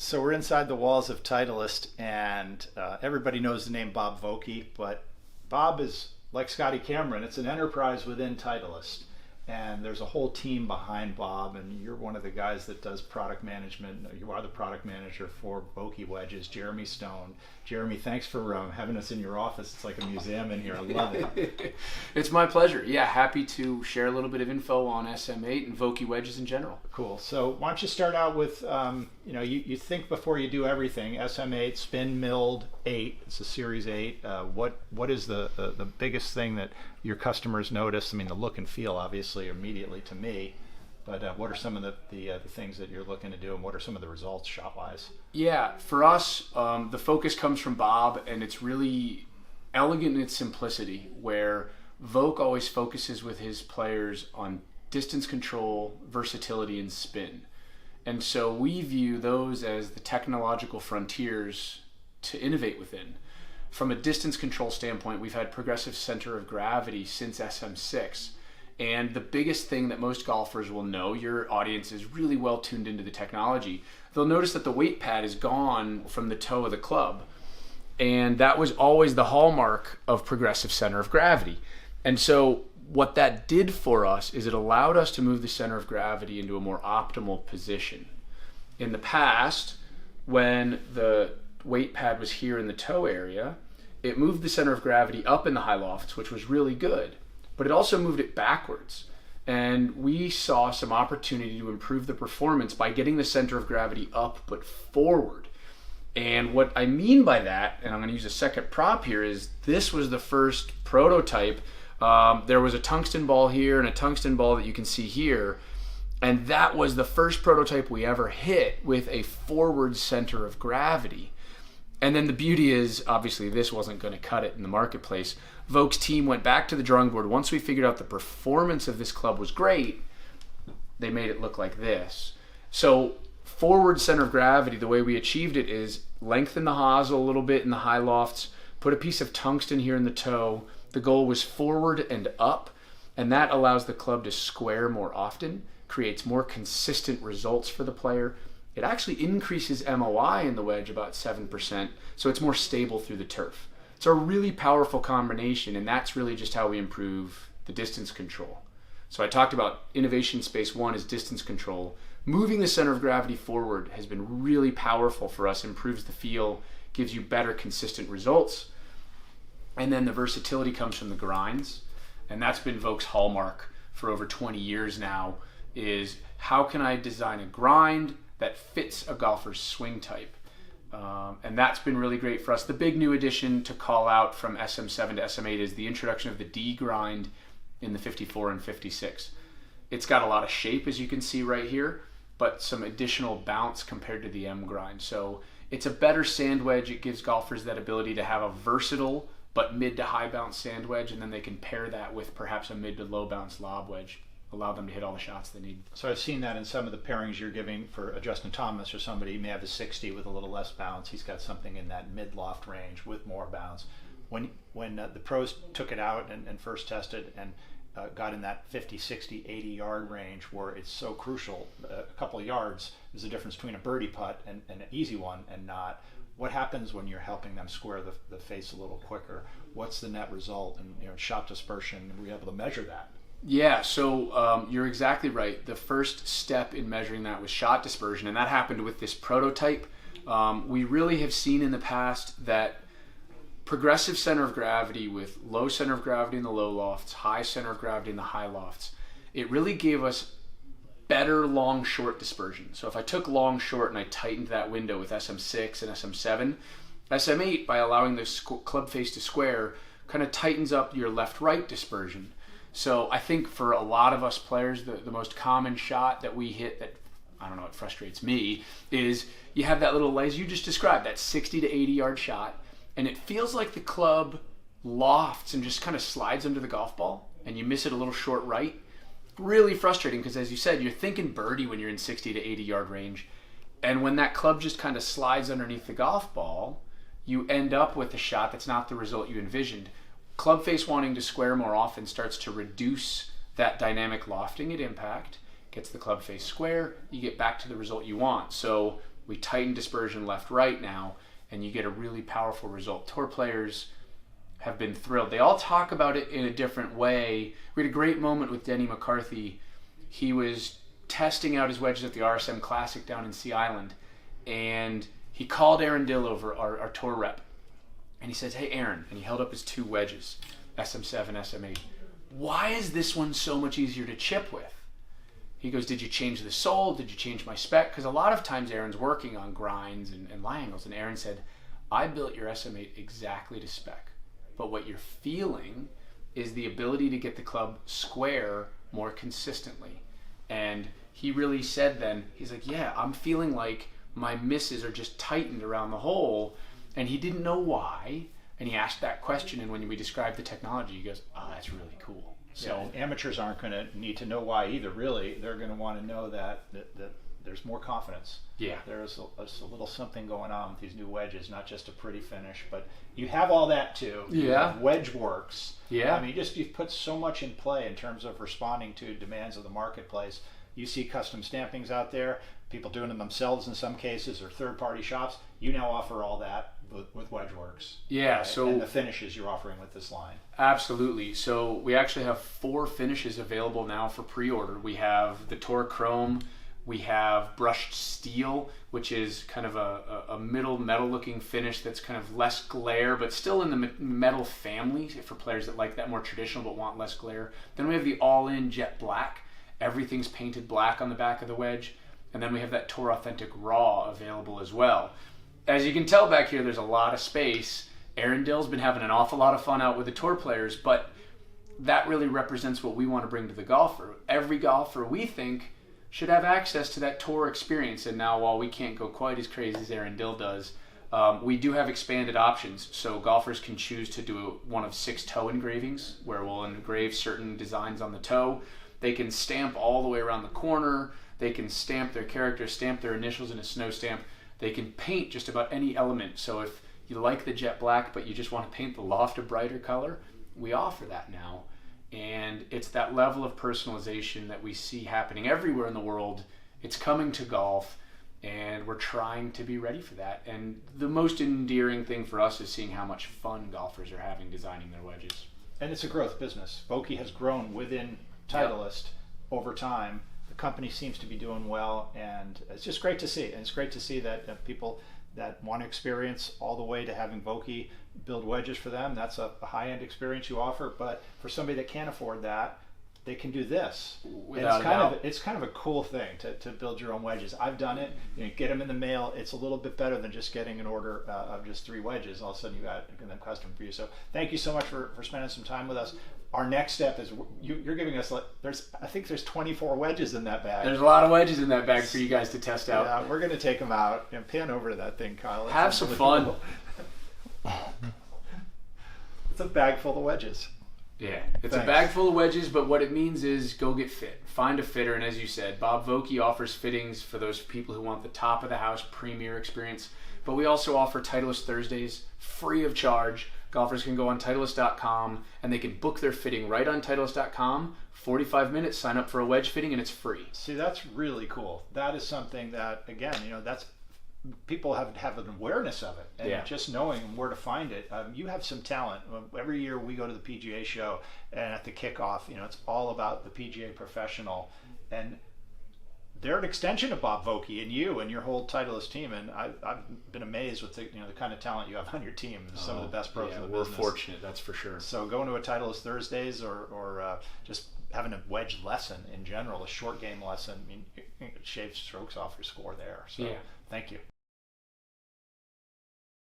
So we're inside the walls of Titleist, and everybody knows the name Bob Vokey, but Bob is like Scotty Cameron. It's an enterprise within Titleist, and there's a whole team behind Bob, and you're one of the guys that does product management. You are the product manager for Vokey Wedges, Jeremy Stone. Jeremy, thanks for having us in your office. It's like a museum in here. I love it. It's my pleasure. Yeah, happy to share a little bit of info on SM8 and Vokey Wedges in general. Cool. So why don't you start out with, you think before you do everything, SM8, spin milled 8, it's a series 8. What is the biggest thing that your customers notice? I mean, the look and feel, obviously, immediately to me. But what are some of the things that you're looking to do, and what are some of the results shot-wise? Yeah, for us, the focus comes from Bob, and it's really elegant in its simplicity, where Voke always focuses with his players on distance control, versatility, and spin. And so we view those as the technological frontiers to innovate within. From a distance control standpoint, we've had progressive center of gravity since SM6. And the biggest thing that most golfers will know, your audience is really well tuned into the technology, they'll notice that the weight pad is gone from the toe of the club. And that was always the hallmark of progressive center of gravity. And so what that did for us is it allowed us to move the center of gravity into a more optimal position. In the past, when the weight pad was here in the toe area, it moved the center of gravity up in the high lofts, which was really good. But it also moved it backwards. And we saw some opportunity to improve the performance by getting the center of gravity up but forward. And what I mean by that, and I'm going to use a second prop here, is this was the first prototype. There was a tungsten ball here and a tungsten ball that you can see here. And that was the first prototype we ever hit with a forward center of gravity. And then the beauty is, obviously, this wasn't going to cut it in the marketplace. Voke's team went back to the drawing board. Once we figured out the performance of this club was great, they made it look like this. So forward center of gravity, the way we achieved it is lengthen the hosel a little bit in the high lofts, put a piece of tungsten here in the toe. The goal was forward and up, and that allows the club to square more often, creates more consistent results for the player. It actually increases MOI in the wedge about 7%, so it's more stable through the turf. It's a really powerful combination, and that's really just how we improve the distance control. So I talked about innovation space 1 is distance control. Moving the center of gravity forward has been really powerful for us, improves the feel, gives you better consistent results. And then the versatility comes from the grinds, and that's been Voke's hallmark for over 20 years now, is how can I design a grind that fits a golfer's swing type? And that's been really great for us. The big new addition to call out from SM7 to SM8 is the introduction of the D grind in the 54 and 56. It's got a lot of shape, as you can see right here, but some additional bounce compared to the M grind. So it's a better sand wedge. It gives golfers that ability to have a versatile but mid to high bounce sand wedge, and then they can pair that with perhaps a mid to low bounce lob wedge. Allow them to hit all the shots they need. So I've seen that in some of the pairings you're giving for a Justin Thomas or somebody. He may have a 60 with a little less bounce. He's got something in that mid-loft range with more bounce. When the pros took it out and first tested and got in that 50, 60, 80 yard range where it's so crucial, a couple of yards is the difference between a birdie putt and an easy one and not. What happens when you're helping them square the face a little quicker? What's the net result? And shot dispersion, were you able to measure that? Yeah, so you're exactly right. The first step in measuring that was shot dispersion, and that happened with this prototype. We really have seen in the past that progressive center of gravity with low center of gravity in the low lofts, high center of gravity in the high lofts, it really gave us better long-short dispersion. So if I took long-short and I tightened that window with SM6 and SM7, SM8, by allowing the club face to square, kind of tightens up your left-right dispersion. So I think for a lot of us players, the most common shot that we hit that, I don't know, it frustrates me, is you have that little, as you just described, that 60 to 80 yard shot, and it feels like the club lofts and just kind of slides under the golf ball, and you miss it a little short right. Really frustrating because, as you said, you're thinking birdie when you're in 60 to 80 yard range, and when that club just kind of slides underneath the golf ball, you end up with a shot that's not the result you envisioned. Club face wanting to square more often starts to reduce that dynamic lofting at impact, gets the club face square, you get back to the result you want. So We tighten dispersion left-right now, and you get a really powerful result. Tour players have been thrilled. They all talk about it in a different way. We had a great moment with Denny McCarthy. He was testing out his wedges at the RSM Classic down in Sea Island, and he called Aaron Dill over, our tour rep, and he says, "Hey Aaron," and he held up his 2 wedges, SM7, SM8. "Why is this one so much easier to chip with?" He goes, "Did you change the sole? Did you change my spec?" Because a lot of times Aaron's working on grinds and lie angles, and Aaron said, "I built your SM8 exactly to spec, but what you're feeling is the ability to get the club square more consistently." And he really said then, he's like, "Yeah, I'm feeling like my misses are just tightened around the hole," and he didn't know why. And he asked that question, and when we described the technology, he goes, "Oh, that's really cool." So yeah, amateurs aren't going to need to know why either. Really, they're going to want to know that there's more confidence. Yeah, there's a little something going on with these new wedges, not just a pretty finish, but you have all that too. Yeah, you have wedge works. Yeah, I mean, you've put so much in play in terms of responding to demands of the marketplace. You see custom stampings out there, people doing them themselves in some cases, or third-party shops. You now offer all that with WedgeWorks. Yeah, right? so and the finishes you're offering with this line. Absolutely. So we actually have 4 finishes available now for pre-order. We have the Tor Chrome, we have brushed steel, which is kind of a middle metal-looking finish that's kind of less glare, but still in the metal family for players that like that more traditional but want less glare. Then we have the all-in jet black. Everything's painted black on the back of the wedge. And then we have that Tor Authentic Raw available as well. As you can tell back here, there's a lot of space. Aaron Dill's been having an awful lot of fun out with the tour players, but that really represents what we want to bring to the golfer. Every golfer, we think, should have access to that tour experience. And now, while we can't go quite as crazy as Aaron Dill does, we do have expanded options. So golfers can choose to do one of 6 toe engravings, where we'll engrave certain designs on the toe. They can stamp all the way around the corner. They can stamp their character, stamp their initials in a snow stamp. They can paint just about any element. So if you like the jet black, but you just want to paint the loft a brighter color, we offer that now. And it's that level of personalization that we see happening everywhere in the world. It's coming to golf, and we're trying to be ready for that. And the most endearing thing for us is seeing how much fun golfers are having designing their wedges. And it's a growth business. Vokey has grown within Titleist over time. The company seems to be doing well, and it's just great to see. And it's great to see that people that want to experience all the way to having Vokey build wedges for them, that's a high-end experience you offer. But for somebody that can't afford that, they can do this. It's kind of a cool thing to build your own wedges. I've done it. You know, get them in the mail. It's a little bit better than just getting an order of just 3 wedges. All of a sudden you got them custom for you. So thank you so much for spending some time with us. Our next step is you're giving us, I think there's 24 wedges in that bag. There's a lot of wedges in that bag for you guys to test out. Yeah, we're going to take them out and pan over to that thing, Kyle. Have some fun. It's a bag full of wedges. Yeah, it's a bag full of wedges, but what it means is go get fit. Find a fitter, and as you said, Bob Vokey offers fittings for those people who want the top of the house premier experience. But we also offer Titleist Thursdays free of charge. Golfers can go on Titleist.com and they can book their fitting right on Titleist.com. 45 minutes, sign up for a wedge fitting, and it's free. See, that's really cool. That is something that, again, that's people have an awareness of it, and just knowing where to find it. You have some talent. Every year we go to the PGA show, and at the kickoff, it's all about the PGA professional, and they're an extension of Bob Vokey and you and your whole Titleist team. And I've been amazed with the kind of talent you have on your team. Some of the best pros in the business. We're fortunate, that's for sure. So going to a Titleist Thursdays or just having a wedge lesson in general, a short game lesson, it shaves strokes off your score there. So thank you.